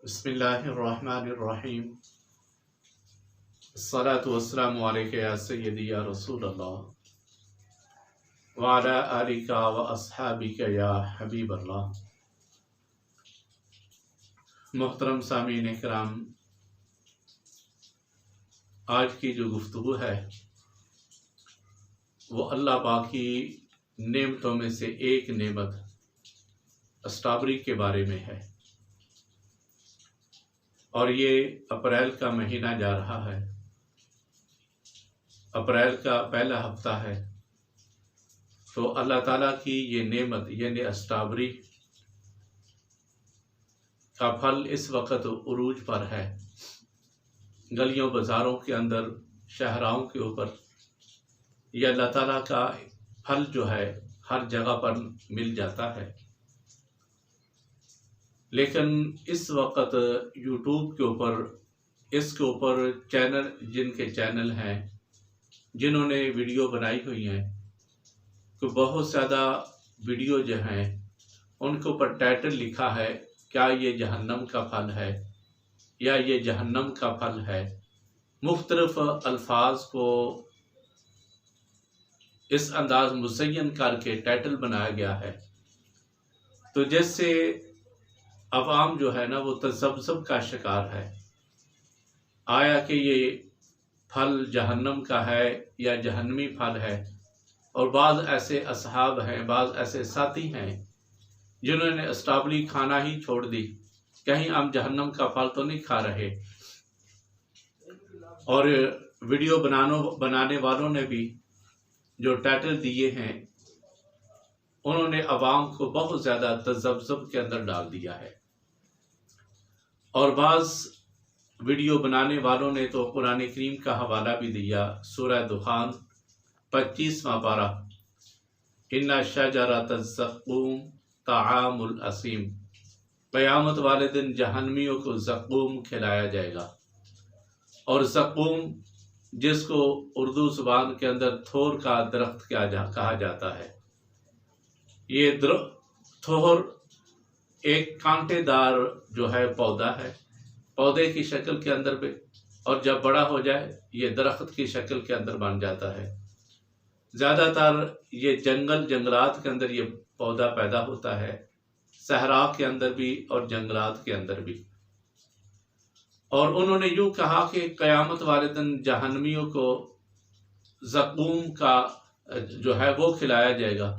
बिस्मिल्लाहिर्रहमानिर्रहीम। अस्सलातु वस्सलामु अलैका या सय्यदी या रसूलल्लाह व अला आलिका व अस्हाबिका या हबीबल्लाह। मोहतरम सामीन इकराम, आज की जो गुफ्तगू है वो अल्लाह पाक की नेमतों में से एक नेमत स्ट्रॉबेरी के बारे में है। और ये अप्रैल का महीना जा रहा है, अप्रैल का पहला हफ्ता है। तो अल्लाह ताला की ये नेमत यानी स्ट्रॉबेरी का फल इस वक्त उरूज पर है। गलियों बाज़ारों के अंदर, शहराओं के ऊपर यह अल्लाह ताला का फल जो है हर जगह पर मिल जाता है। लेकिन इस वक्त यूट्यूब के ऊपर इसके ऊपर चैनल, जिनके चैनल हैं, जिन्होंने वीडियो बनाई हुई हैं, तो बहुत ज़्यादा वीडियो जो हैं उनके ऊपर टाइटल लिखा है क्या ये जहन्नम का फल है या ये जहन्नम का फल है। मुख्तलिफ अल्फाज को इस अंदाज मुज़य्यन करके टाइटल बनाया गया है, तो जैसे अवाम जो है ना वो तज़ब्ज़ुब का शिकार है। आया कि ये फल जहन्नम का है या जहन्नमी फल है। और बाज़ ऐसे असहाब हैं, बाज़ ऐसे साथी हैं जिन्होंने स्ट्रॉबेरी खाना ही छोड़ दी, कहीं हम जहन्नम का फल तो नहीं खा रहे। और वीडियो बनाने वालों ने भी जो टाइटल दिए हैं उन्होंने अवाम को बहुत ज़्यादा तज़ब्ज़ुब के अंदर डाल दिया है। और बाज़ वीडियो बनाने वालों ने तो कुरान करीम का हवाला भी दिया। सूरह दुखान 25वां पारा, इन्ना शजरतज़ ज़क़ूम ताआमुल असीम, क़यामत वाले दिन जहन्नमियों को ज़क़ूम खिलाया जाएगा। और ज़क़ूम जिसको उर्दू ज़ुबान के अंदर थोर का दरख्त कहा जाता है। ये थोर एक कांटेदार जो है पौधा है, पौधे की शक्ल के अंदर भी, और जब बड़ा हो जाए ये दरख्त की शक्ल के अंदर बन जाता है। ज़्यादातर ये जंगलात के अंदर ये पौधा पैदा होता है, सहरा के अंदर भी और जंगलात के अंदर भी। और उन्होंने यूँ कहा कि क़यामत वाले दिन जहन्नमियों को ज़क़ूम का जो है वो खिलाया जाएगा,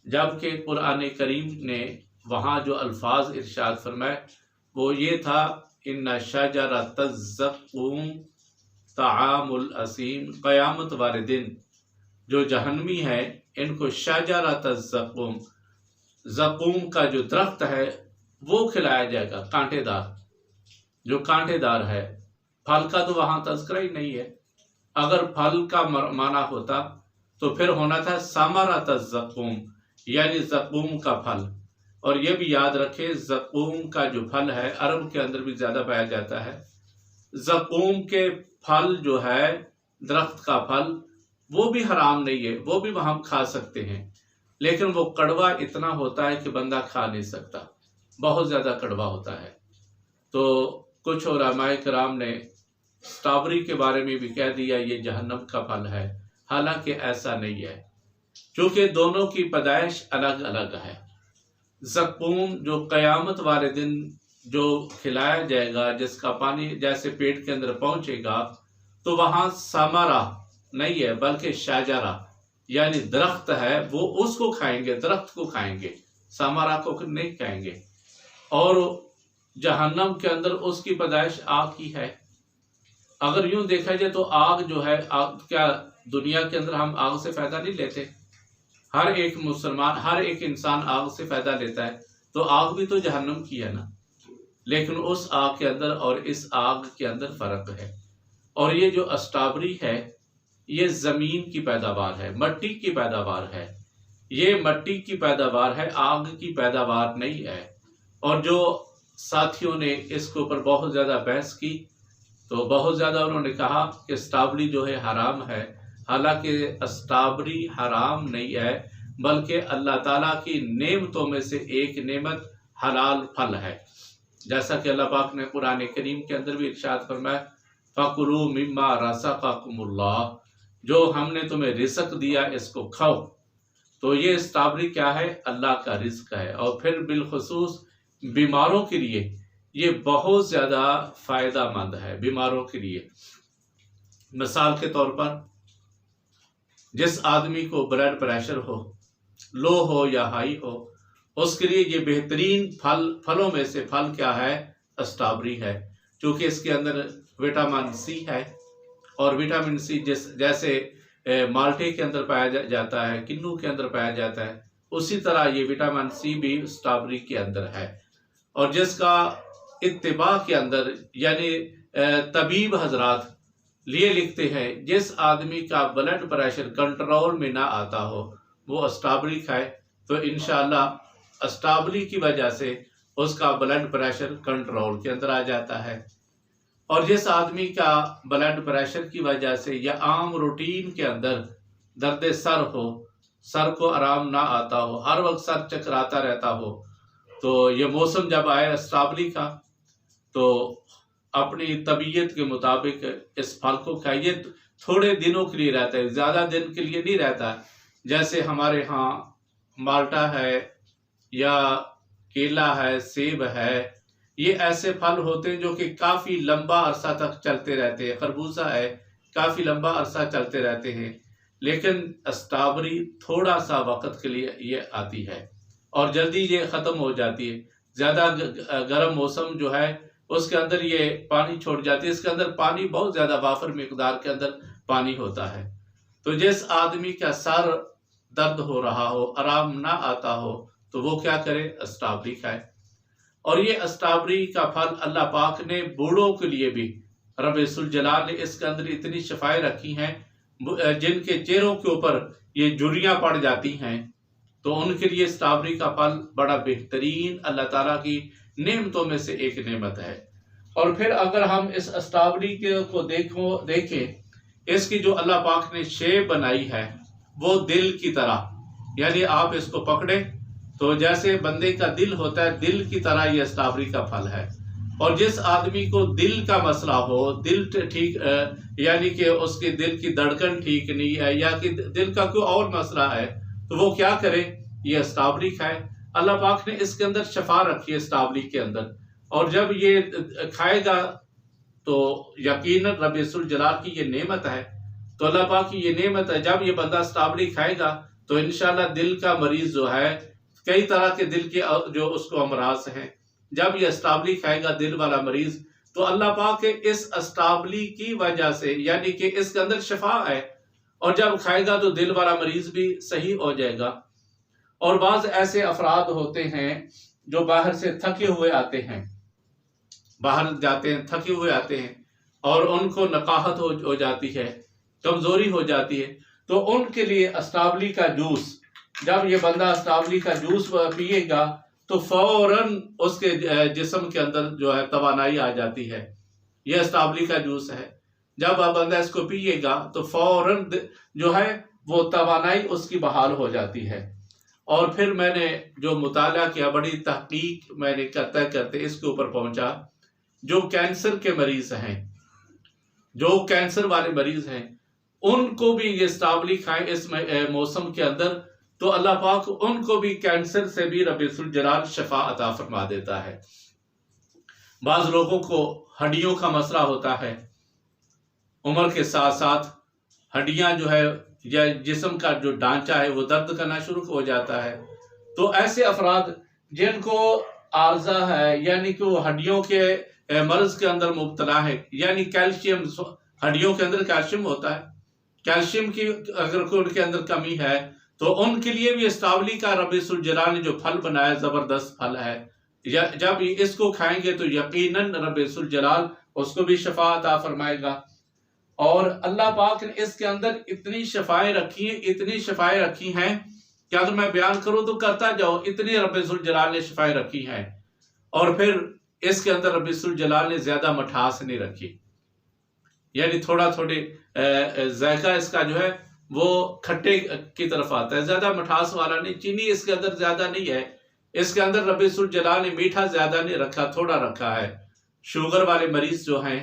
जबकि कुरान करीम ने वहाँ जो अल्फाज इरशाद फरमाए वो ये था, इन्ना शजरतज़ ज़क़ूम ताआमुल असीम, क़यामत वाले दिन जो जहन्नमी है इनको शजरतज़ ज़क़ूम, ज़क़ूम का जो दरख्त है वो खिलाया जाएगा, कांटेदार, जो कांटेदार है। फल का तो वहाँ तज़किरा ही नहीं है। अगर फल का माना होता तो फिर होना था समरतज़ ज़क़ूम, यानी ज़क़ूम का फल। और ये भी याद रखें, ज़क़ूम का जो फल है अरब के अंदर भी ज़्यादा पाया जाता है। ज़क़ूम के फल जो है, दरख्त का फल, वो भी हराम नहीं है, वो भी हम खा सकते हैं। लेकिन वो कड़वा इतना होता है कि बंदा खा नहीं सकता, बहुत ज़्यादा कड़वा होता है। तो कुछ उलमाए किराम ने स्ट्रॉबेरी के बारे में भी कह दिया ये जहन्नम का फल है, हालांकि ऐसा नहीं है, क्योंकि दोनों की पैदाइश अलग अलग है। ज़क़ूम जो क़यामत वाले दिन जो खिलाया जाएगा, जिसका पानी जैसे पेट के अंदर पहुंचेगा, तो वहाँ समरा नहीं है बल्कि शाजरा यानी दरख्त है, वो उसको खाएंगे, दरख्त को खाएंगे, समरा को नहीं खाएंगे। और जहन्नम के अंदर उसकी पैदाइश आग की है। अगर यूं देखा जाए तो आग जो है, आग क्या दुनिया के अंदर हम आग से पैदा नहीं लेते? हर एक मुसलमान, हर एक इंसान आग से पैदा लेता है, तो आग भी तो जहन्नम की है ना। लेकिन उस आग के अंदर और इस आग के अंदर फ़र्क है। और ये जो स्ट्रॉबेरी है ये ज़मीन की पैदावार है, मट्टी की पैदावार है, ये मट्टी की पैदावार है, आग की पैदावार नहीं है। और जो साथियों ने इसके ऊपर बहुत ज़्यादा बहस की, तो बहुत ज़्यादा उन्होंने कहा कि स्ट्रॉबेरी जो है हराम है, हालांकि स्ट्रॉबेरी हराम नहीं है, बल्कि अल्लाह ताला की नेमतों में से एक नेमत हलाल फल है। जैसा कि अल्लाह पाक ने कुरान करीम के अंदर भी इरशाद फरमाया, फ़कुलू मिम्मा रज़क़कुमुल्लाह, जो हमने तुम्हें रिज़्क़ दिया इसको खाओ। तो ये स्ट्रॉबेरी क्या है? अल्लाह का रिज़्क़ है। और फिर बिलखुसूस बीमारों के लिए ये बहुत ज़्यादा फ़ायदेमंद है। बीमारों के लिए मिसाल के तौर पर जिस आदमी को ब्लड प्रेशर हो, लो हो या हाई हो, उसके लिए ये बेहतरीन फलों में से फल क्या है? स्ट्रॉबेरी है, क्योंकि इसके अंदर विटामिन सी है। और विटामिन सी जैसे माल्टे के अंदर पाया जाता है, किन्नू के अंदर पाया जाता है, उसी तरह ये विटामिन सी भी स्ट्रॉबेरी के अंदर है। और जिसका इत्तिबा के अंदर यानी तबीब हजरात लिए लिखते हैं, जिस आदमी का ब्लड प्रेशर कंट्रोल में ना आता हो वो स्ट्रॉबेरी खाए तो इंशाअल्लाह स्ट्रॉबेरी की वजह से उसका ब्लड प्रेशर कंट्रोल के अंदर आ जाता है। और जिस आदमी का ब्लड प्रेशर की वजह से या आम रूटीन के अंदर दर्द सर हो, सर को आराम ना आता हो, हर वक्त सर चकराता रहता हो, तो ये मौसम जब आए स्ट्रॉबेरी का, तो अपनी तबीयत के मुताबिक इस फल को खाइए। थोड़े दिनों के लिए रहता है, ज़्यादा दिन के लिए नहीं रहता। जैसे हमारे यहाँ माल्टा है या केला है, सेब है, ये ऐसे फल होते हैं जो कि काफ़ी लंबा अरसा तक चलते रहते हैं। खरबूजा है, काफ़ी लंबा अरसा चलते रहते हैं। लेकिन स्ट्रॉबेरी थोड़ा सा वक्त के लिए ये आती है और जल्दी ये ख़त्म हो जाती है। ज़्यादा गर्म मौसम जो है उसके अंदर ये पानी छोड़ जाती है। इसके अंदर पानी बहुत ज़्यादा वाफर मिकदार के अंदर पानी होता है। तो जिस आदमी का सर दर्द हो रहा हो, आराम ना आता हो, तो वो क्या करे? स्ट्रॉबेरी खाए। और ये स्ट्रॉबेरी का फल अल्लाह पाक ने बूढ़ों के लिए भी, रब्बुल जलाल ने इसके अंदर इतनी शफाएं रखी हैं, जिनके चेहरों के ऊपर ये झुर्रियाँ पड़ जाती हैं, तो उनके लिए स्ट्रॉबेरी का फल बड़ा बेहतरीन अल्लाह ताला की नेमतों में से एक नेमत है। और फिर अगर हम इस स्ट्रॉबेरी को देखें, इसकी जो अल्लाह पाक ने शेप बनाई है वो दिल की तरह, यानी आप इसको पकड़े तो जैसे बंदे का दिल होता है, दिल की तरह यह स्ट्रॉबेरी का फल है। और जिस आदमी को दिल का मसला हो, दिल ठीक यानी कि उसके दिल की धड़कन ठीक नहीं है या कि दिल का कोई और मसला है, तो वो क्या करे? ये स्ट्रॉबेरी खाए। अल्लाह पाक ने इसके अंदर शफा रखी है स्ट्रॉबेरी के अंदर। और जब ये खाएगा तो यकीनन रब्बुल जलाल की ये नेमत है, तो अल्लाह पाक की ये नेमत है। जब ये बंदा स्ट्रॉबेरी खाएगा तो इंशाल्लाह दिल का मरीज जो है, कई तरह के दिल के जो उसको अमराज हैं, जब ये स्ट्रॉबेरी खाएगा दिल वाला मरीज, तो अल्लाह पाक के इस स्ट्रॉबेरी की वजह से, यानी कि इसके अंदर शफा है, और जब खाएगा तो दिल वाला मरीज भी सही हो जाएगा। और बाज ऐसे अफराद होते हैं जो बाहर से थके हुए आते हैं, बाहर जाते हैं थके हुए आते हैं और उनको नकाहत हो जाती है, कमजोरी हो जाती है, तो उनके लिए स्ट्रॉबेरी का जूस, जब ये बंदा स्ट्रॉबेरी का जूस पिएगा तो फौरन उसके जिस्म के अंदर जो है तवानाई आ जाती है। यह स्ट्रॉबेरी का जूस है। जब बंदा इसको पिएगा तो फौरन जो है वो तवानाई उसकी बहाल हो जाती है। और फिर मैंने जो मुताला किया, बड़ी तहकीक मैंने करते करते इसके ऊपर पहुंचा, जो कैंसर के मरीज हैं, जो कैंसर वाले मरीज हैं, उनको भी ये स्ट्रॉबेरी खाएं इस मौसम के अंदर, तो अल्लाह पाक उनको भी कैंसर से भी रब्बुल जलाल शफा अता फरमा देता है। बाज लोगों को हड्डियों का मसला होता है, उम्र के साथ साथ हड्डियां जो है या जिस्म का जो ढांचा है वो दर्द करना शुरू हो जाता है। तो ऐसे अफराद जिनको आर्जा है, यानी कि वो हड्डियों के मर्ज के अंदर मुब्तला है, यानी कैल्शियम, हड्डियों के अंदर कैल्शियम होता है, कैल्शियम की अगर कोई उनके अंदर कमी है तो उनके लिए भी स्ट्रॉबेरी का रब्बुल जलाल ने जो फल बनाया जबरदस्त फल है। जब इसको खाएंगे तो यकीनन रब्बुल जलाल उसको भी शफा अता फरमाएगा। और अल्लाह पाक ने इसके अंदर इतनी शफाएं रखी हैं, इतनी शफाएं रखी हैं कि अगर मैं बयान करूं तो करता जाओ, इतनी रब्बुल जलाल ने शफाएं रखी हैं। और फिर इसके अंदर रब्बुल जलाल ने ज्यादा मिठास नहीं रखी, यानी थोड़ा थोड़े जायका इसका जो है वो खट्टे की तरफ आता है, ज्यादा मिठास वाला नहीं। चीनी इसके अंदर ज्यादा नहीं है, इसके अंदर रब्बुल जलाल ने मीठा ज्यादा नहीं रखा, थोड़ा रखा है। शुगर वाले मरीज जो हैं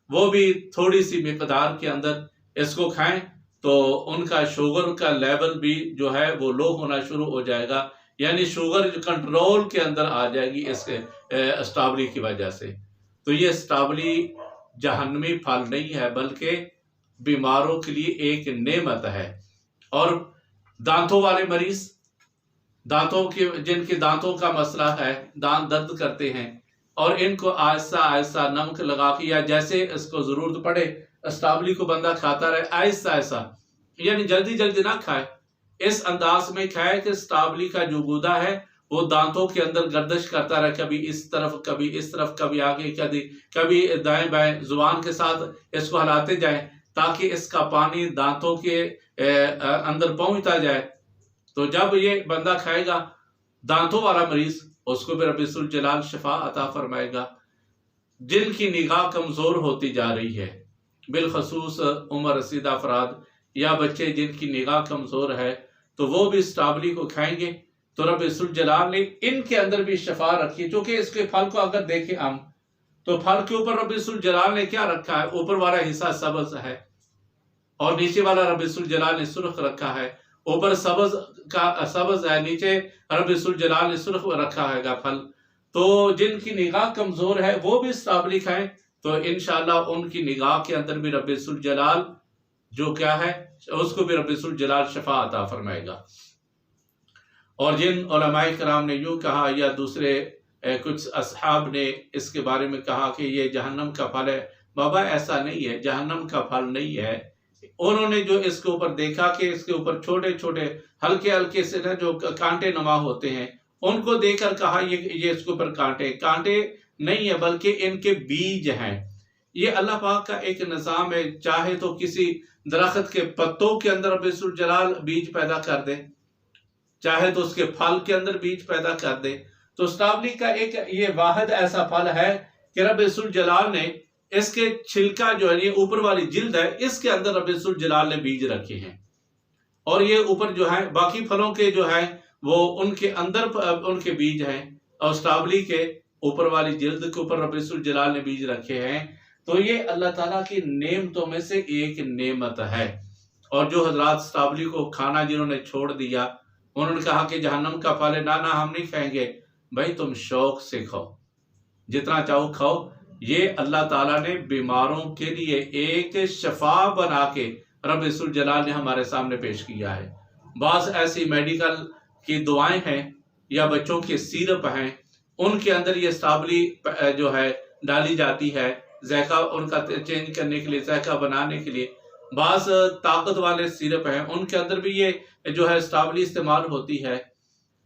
वो भी थोड़ी सी मिकदार के अंदर इसको खाएं तो उनका शुगर का लेवल भी जो है वो लो होना शुरू हो जाएगा, यानी शुगर कंट्रोल के अंदर आ जाएगी इसके स्ट्रॉबेरी की वजह से। तो ये स्ट्रॉबेरी जहन्नमी फल नहीं है बल्कि बीमारों के लिए एक नेमत है। और दांतों वाले मरीज, जिनके दांतों का मसला है, दांत दर्द करते हैं, और इनको आहिस्ता आहिस्ता नमक लगा के या जैसे इसको जरूरत पड़े स्ट्रॉबेरी को बंदा खाता रहे आहिस्ता आहिस्ता, यानी जल्दी जल्दी ना खाए, इस अंदाज में खाए कि स्ट्रॉबेरी का जो गूदा है वो दांतों के अंदर गर्दिश करता रहे, कभी इस तरफ कभी इस तरफ, कभी आगे कभी दाएं बाएं, जुबान के साथ इसको हिलाते जाए ताकि इसका पानी दांतों के अंदर पहुंचता जाए। तो जब ये बंदा खाएगा, दांतों वाला मरीज, उसको भी रब्बुल जलाल शिफा अता फरमाएगा। जिनकी निगाह कमजोर होती जा रही है, बिलखसूस उम्र रसीदा अफराद या बच्चे जिनकी निगाह कमजोर है, तो वो भी स्ट्रॉबेरी को खाएंगे तो रब्बुल जलाल ने इनके अंदर भी शिफा रखी है। क्योंकि इसके फल को अगर देखें हम तो फल के ऊपर रब्बुल जलाल ने क्या रखा है, ऊपर वाला हिस्सा सब्ज है और नीचे वाला रब्बुल जलाल ने सुर्ख रखा है। ऊपर सब्ज है, नीचे रब्बुल जलाल ने सुर्ख रखा है फल। तो जिनकी निगाह कमजोर है वो भी स्ट्रॉबेरी खाएं तो इंशाअल्लाह उनकी निगाह के अंदर भी रब्बुल जलाल जो क्या है उसको भी रब्बुल जलाल शिफा अता फरमाएगा। और जिन उलमाए कराम ने यूं कहा या दूसरे कुछ असहाब ने इसके बारे में कहा कि ये जहन्नम का फल है, बाबा ऐसा नहीं है, जहन्नम का फल नहीं है। उन्होंने जो इसके ऊपर देखा कि इसके ऊपर छोटे छोटे हल्के हल्के से ना जो कांटे नमा होते हैं, उनको देखकर कहा ये इसके ऊपर कांटे नहीं है बल्कि इनके बीज हैं। ये अल्लाह पाक का एक निज़ाम है, चाहे तो किसी दरख्त के पत्तों के अंदर रब्बुल जलाल बीज पैदा कर दे, चाहे तो उसके फल के अंदर बीज पैदा कर दे। तो स्ट्रॉबेरी का एक ये वाहिद ऐसा फल है कि रब्बुल जलाल ने इसके छिलका जो है, ये ऊपर वाली जिल्द है, इसके अंदर रब्बुल जलाल ने बीज रखे हैं। और ये ऊपर जो है बाकी फलों के जो है वो उनके अंदर उनके बीज हैं, और स्ट्रॉबेरी के ऊपर वाली जिल्द के ऊपर रब्बुल जलाल ने बीज रखे हैं। तो ये अल्लाह ताला की नेमतों में से एक नेमत है। और जो हजरात स्ट्रॉबेरी को खाना जिन्होंने छोड़ दिया, उन्होंने कहा कि जहन्नम का फल है, ना हम नहीं खाएंगे। भाई तुम शौक से खाओ, जितना चाहो खाओ। ये अल्लाह ताला ने बीमारों के लिए एक शफा बना के रब्बुल जलाल ने हमारे सामने पेश किया है। बाज़ ऐसी मेडिकल की दुआएं हैं या बच्चों के सिरप हैं, उनके अंदर ये स्ट्रॉबेरी जो है डाली जाती है जायका उनका चेंज करने के लिए, जायका बनाने के लिए। बाज़ ताकत वाले सिरप हैं, उनके अंदर भी ये जो है स्ट्रॉबेरी इस्तेमाल होती है।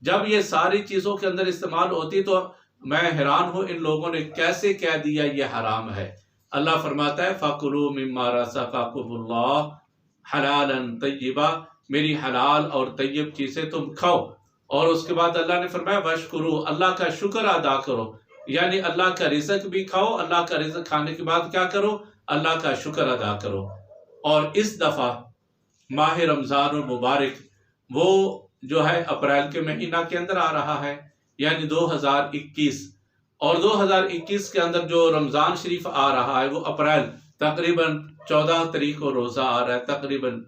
जब ये सारी चीज़ों के अंदर इस्तेमाल होती तो मैं हैरान हूँ इन लोगों ने कैसे कह दिया ये हराम है। अल्लाह फरमाता है फकुलू मिम्मा रज़क़कुमुल्लाह हलालन तय्यबा, मेरी हलाल और तय्यब चीज़ें तुम खाओ। और उसके बाद अल्लाह ने फरमाया वशकुरू, अल्लाह का शुक्र अदा करो, यानी अल्लाह का रिज़्क़ भी खाओ, अल्लाह का रिज़्क़ खाने के बाद क्या करो, अल्लाह का शुक्र अदा करो। और इस दफ़ा माह रमज़ान मुबारक वो जो है अप्रैल के महीना के अंदर आ रहा है, यानी 2021, और 2021 के अंदर जो रमज़ान शरीफ आ रहा है वो अप्रैल तकरीबन 14 तारीख को रोज़ा आ रहा है, तकरीबन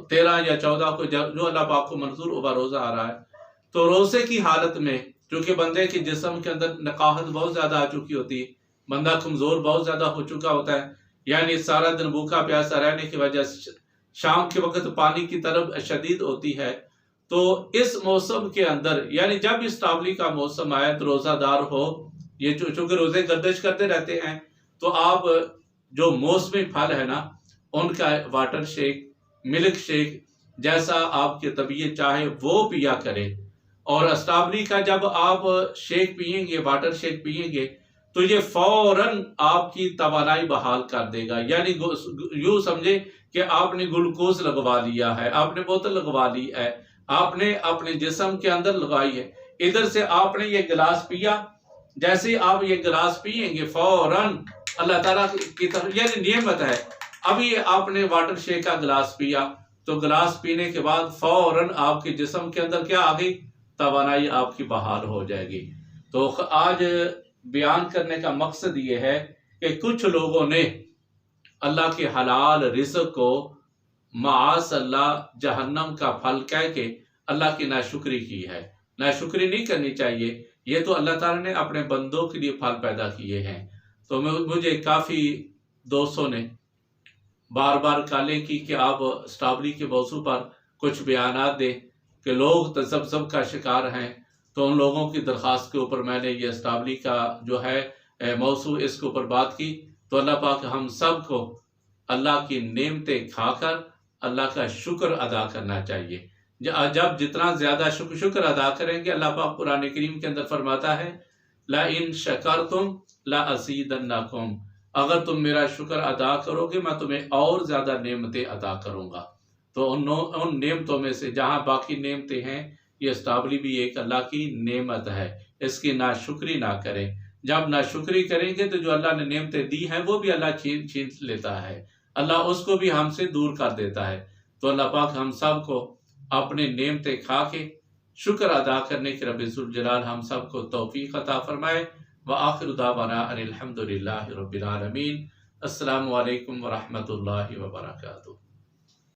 13 या 14 को जो अल्लाह पाक को मंजूर हुआ रोज़ा आ रहा है। तो रोज़े की हालत में चूँकि बंदे के जिस्म के अंदर नकाहत बहुत ज़्यादा आ चुकी होती है, बंदा कमज़ोर बहुत ज़्यादा हो चुका होता है, यानी सारा दिन भूखा प्यासा रहने की वजह से शाम के वक्त पानी की तलब शदीद होती है। तो इस मौसम के अंदर, यानी जब इस स्ट्रॉबेरी का मौसम आए तो रोज़ादार हो, ये चूँकि रोज़े गर्दिश करते रहते हैं, तो आप जो मौसमी फल है ना उनका वाटर शेक, मिल्क शेक, जैसा आपकी तबीयत चाहे वो पिया करें। और स्ट्रॉबेरी का जब आप शेक पियेंगे, वाटर शेक पियेंगे, तो ये फौरन आपकी तवानाई बहाल कर देगा। यानी यूँ समझे कि आपने ग्लूकोज लगवा लिया है, आपने बोतल लगवा ली है, आपने अपने जिस्म के अंदर लगाई है। इधर से आपने ये गिलास पिया, जैसे आप ये गिलास पियेंगे फौरन अल्लाह ताला की तरफ, यानी नियमत है। अभी आपने वाटर शेक का गिलास पिया, तो गिलास पीने के बाद फौरन आपके जिस्म के अंदर क्या आ गई, तवानाई आपकी बहाल हो जाएगी। तो आज बयान करने का मकसद ये है कि कुछ लोगों ने अल्लाह के हलाल रिज़्क़ को मास अल्लाह जहन्नम का फल कह के अल्लाह की नाशुक्री की है। नाशुक्री नहीं करनी चाहिए, ये तो अल्लाह ताला ने अपने बंदों के लिए फल पैदा किए हैं। तो मुझे काफ़ी दोस्तों ने बार बार कॉलें की कि आप स्ट्रॉबेरी के मौजू पर कुछ बयानात दें कि लोग तज़ब्ज़ुब का शिकार हैं। तो उन लोगों की दरख्वास्त के ऊपर मैंने ये स्ट्रॉबेरी का जो है मौजू इसके ऊपर बात की। तो अल्लाह पाक हम सब को अल्लाह की नेमतें खाकर अल्लाह का शुक्र अदा करना चाहिए। जब जितना ज़्यादा शुक्र अदा करेंगे, अल्लाह पाक कुरान करीम के अंदर फरमाता है ला इन शकरतुम ला अज़ीदन्नकुम, अगर तुम मेरा शुक्र अदा करोगे मैं तुम्हें और ज़्यादा नेमतें अदा करूँगा। तो उन नेमतों में से जहाँ बाकी नेमतें हैं, ये स्ट्रॉबेरी भी एक अल्लाह की नेमत है, इसकी नाशुक्री ना करें। जब नाशुक्री करेंगे तो जो अल्लाह ने नेमतें दी हैं वो भी अल्लाह छीन लेता है, अल्लाह उसको भी हमसे दूर कर देता है। तो अल्लाह पाक हम सब को अपने नेमतें खा के शुक्र अदा करने के रब्बुल ज़ुल जलाल हम सब को तौफीक अता फरमाए। व आखिरु दावाना अनिल हम्दुलिल्लाहि रब्बिल आलमीन। अस्सलामु अलैकुम व रहमतुल्लाहि व बरकातुहू।